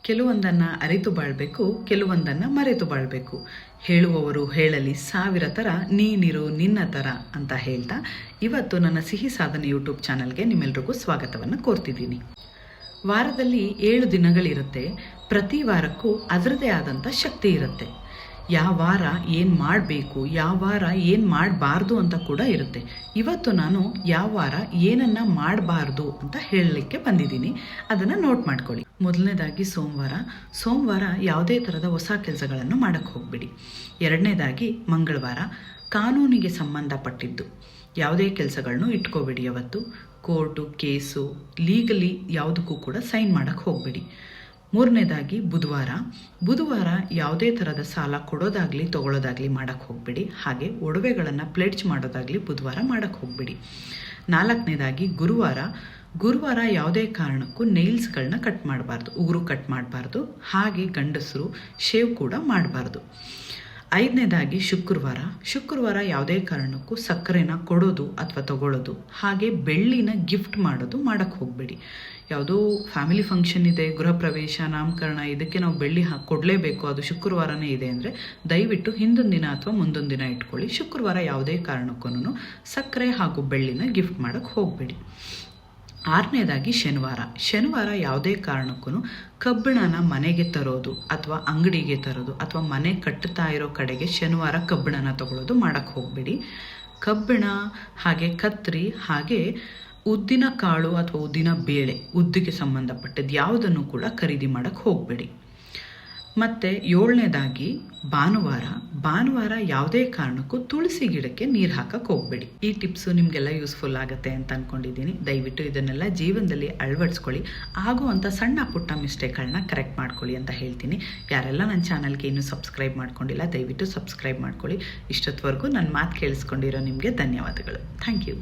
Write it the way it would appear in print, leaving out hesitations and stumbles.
ಕೆಲವೊಂದನ್ನು ಅರಿತು ಬಾಳಬೇಕು, ಕೆಲವೊಂದನ್ನು ಮರೆತು ಬಾಳಬೇಕು. ಹೇಳುವವರು ಹೇಳಲಿ ಸಾವಿರ ಥರ, ನೀನಿರು ನಿನ್ನ ಥರ ಅಂತ ಹೇಳ್ತಾ ಇವತ್ತು ನನ್ನ ಸಿಹಿ ಸಾಧನೆ ಯೂಟ್ಯೂಬ್ ಚಾನಲ್ಗೆ ನಿಮ್ಮೆಲ್ರಿಗೂ ಸ್ವಾಗತವನ್ನು ಕೋರ್ತಿದ್ದೀನಿ. ವಾರದಲ್ಲಿ 7 ದಿನಗಳಿರುತ್ತೆ. ಪ್ರತಿ ವಾರಕ್ಕೂ ಅದರದೇ ಆದಂಥ ಶಕ್ತಿ ಇರುತ್ತೆ. ಯಾವ ವಾರ ಏನು ಮಾಡಬೇಕು, ಯಾವ ವಾರ ಏನು ಮಾಡಬಾರ್ದು ಅಂತ ಕೂಡ ಇರುತ್ತೆ. ಇವತ್ತು ನಾನು ಯಾವ ವಾರ ಏನನ್ನು ಮಾಡಬಾರ್ದು ಅಂತ ಹೇಳಲಿಕ್ಕೆ ಬಂದಿದ್ದೀನಿ. ಅದನ್ನು ನೋಟ್ ಮಾಡ್ಕೊಳ್ಳಿ. ಮೊದಲನೇದಾಗಿ ಸೋಮವಾರ ಯಾವುದೇ ಥರದ ಹೊಸ ಕೆಲಸಗಳನ್ನು ಮಾಡೋಕ್ಕೆ ಹೋಗ್ಬಿಡಿ. ಎರಡನೇದಾಗಿ ಮಂಗಳವಾರ ಕಾನೂನಿಗೆ ಸಂಬಂಧಪಟ್ಟಿದ್ದು ಯಾವುದೇ ಕೆಲಸಗಳನ್ನು ಇಟ್ಕೋಬೇಡಿ. ಅವತ್ತು ಕೋರ್ಟು ಕೇಸು ಲೀಗಲಿ ಯಾವುದಕ್ಕೂ ಕೂಡ ಸೈನ್ ಮಾಡೋಕ್ಕೆ ಹೋಗಬೇಡಿ. ಮೂರನೇದಾಗಿ ಬುಧವಾರ ಯಾವುದೇ ಥರದ ಸಾಲ ಕೊಡೋದಾಗಲಿ ತೊಗೊಳೋದಾಗಲಿ ಮಾಡೋಕ್ಕೆ ಹೋಗಬೇಡಿ. ಹಾಗೆ ಒಡವೆಗಳನ್ನು ಪ್ಲೆಡ್ಜ್ ಮಾಡೋದಾಗಲಿ ಬುಧವಾರ ಮಾಡೋಕ್ಕೆ ಹೋಗಬೇಡಿ. ನಾಲ್ಕನೇದಾಗಿ ಗುರುವಾರ ಯಾವುದೇ ಕಾರಣಕ್ಕೂ ನೈಲ್ಸ್ಗಳನ್ನ ಕಟ್ ಮಾಡಬಾರ್ದು, ಉಗುರು ಕಟ್ ಮಾಡಬಾರ್ದು. ಹಾಗೆ ಗಂಡಸರು ಶೇವ್ ಕೂಡ ಮಾಡಬಾರ್ದು. ಐದನೇದಾಗಿ ಶುಕ್ರವಾರ ಯಾವುದೇ ಕಾರಣಕ್ಕೂ ಸಕ್ಕರೆನ ಕೊಡೋದು ಅಥವಾ ತಗೊಳ್ಳೋದು, ಹಾಗೆ ಬೆಳ್ಳಿನ ಗಿಫ್ಟ್ ಮಾಡೋಕ್ಕೆ ಹೋಗಬೇಡಿ. ಯಾವುದೋ ಫ್ಯಾಮಿಲಿ ಫಂಕ್ಷನ್ ಇದೆ, ಗೃಹ ಪ್ರವೇಶ, ನಾಮಕರಣ, ಇದಕ್ಕೆ ನಾವು ಬೆಳ್ಳಿ ಕೊಡಲೇಬೇಕು, ಅದು ಶುಕ್ರವಾರನೇ ಇದೆ ಅಂದರೆ ದಯವಿಟ್ಟು ಹಿಂದೊಂದು ದಿನ ಅಥವಾ ಮುಂದೊಂದು ದಿನ ಇಟ್ಕೊಳ್ಳಿ. ಶುಕ್ರವಾರ ಯಾವುದೇ ಕಾರಣಕ್ಕೂ ಸಕ್ಕರೆ ಹಾಗೂ ಬೆಳ್ಳಿನ ಗಿಫ್ಟ್ ಮಾಡೋಕ್ಕೆ ಹೋಗಬೇಡಿ. ಆರನೇದಾಗಿ ಶನಿವಾರ ಯಾವುದೇ ಕಾರಣಕ್ಕೂ ಕಬ್ಬಿಣನ ಮನೆಗೆ ತರೋದು ಅಥವಾ ಅಂಗಡಿಗೆ ತರೋದು ಅಥವಾ ಮನೆ ಕಟ್ಟುತ್ತಾ ಇರೋ ಕಡೆಗೆ ಶನಿವಾರ ಕಬ್ಬಿಣನ ತಗೊಳ್ಳೋದು ಮಾಡೋಕ್ಕೆ ಹೋಗಬೇಡಿ. ಕಬ್ಬಿಣ ಹಾಗೆ ಕತ್ರಿ ಹಾಗೆ ಉದ್ದಿನ ಕಾಳು ಅಥವಾ ಉದ್ದಿನ ಬೇಳೆ, ಉದ್ದಿಗೆ ಸಂಬಂಧಪಟ್ಟದ್ದು ಯಾವುದನ್ನು ಕೂಡ ಖರೀದಿ ಮಾಡೋಕ್ಕೆ ಹೋಗಬೇಡಿ. ಮತ್ತು ಏಳನೇದಾಗಿ ಭಾನುವಾರ ಯಾವುದೇ ಕಾರಣಕ್ಕೂ ತುಳಸಿ ಗಿಡಕ್ಕೆ ನೀರು ಹಾಕಕ್ಕೆ ಹೋಗಬೇಡಿ. ಈ ಟಿಪ್ಸು ನಿಮಗೆಲ್ಲ ಯೂಸ್ಫುಲ್ ಆಗುತ್ತೆ ಅಂತ ಅಂದ್ಕೊಂಡಿದ್ದೀನಿ. ದಯವಿಟ್ಟು ಇದನ್ನೆಲ್ಲ ಜೀವನದಲ್ಲಿ ಅಳವಡಿಸ್ಕೊಳ್ಳಿ. ಆಗುವಂಥ ಸಣ್ಣ ಪುಟ್ಟ ಮಿಸ್ಟೇಕ್ಗಳನ್ನ ಕರೆಕ್ಟ್ ಮಾಡ್ಕೊಳ್ಳಿ ಅಂತ ಹೇಳ್ತೀನಿ. ಯಾರೆಲ್ಲ ನನ್ನ ಚಾನಲ್ಗೆ ಇನ್ನೂ ಸಬ್ಸ್ಕ್ರೈಬ್ ಮಾಡ್ಕೊಂಡಿಲ್ಲ ದಯವಿಟ್ಟು ಸಬ್ಸ್ಕ್ರೈಬ್ ಮಾಡ್ಕೊಳ್ಳಿ. ಇಷ್ಟೊತ್ತವರೆಗೂ ನನ್ನ ಮಾತು ಕೇಳಿಸ್ಕೊಂಡಿರೋ ನಿಮಗೆ ಧನ್ಯವಾದಗಳು. Thank you.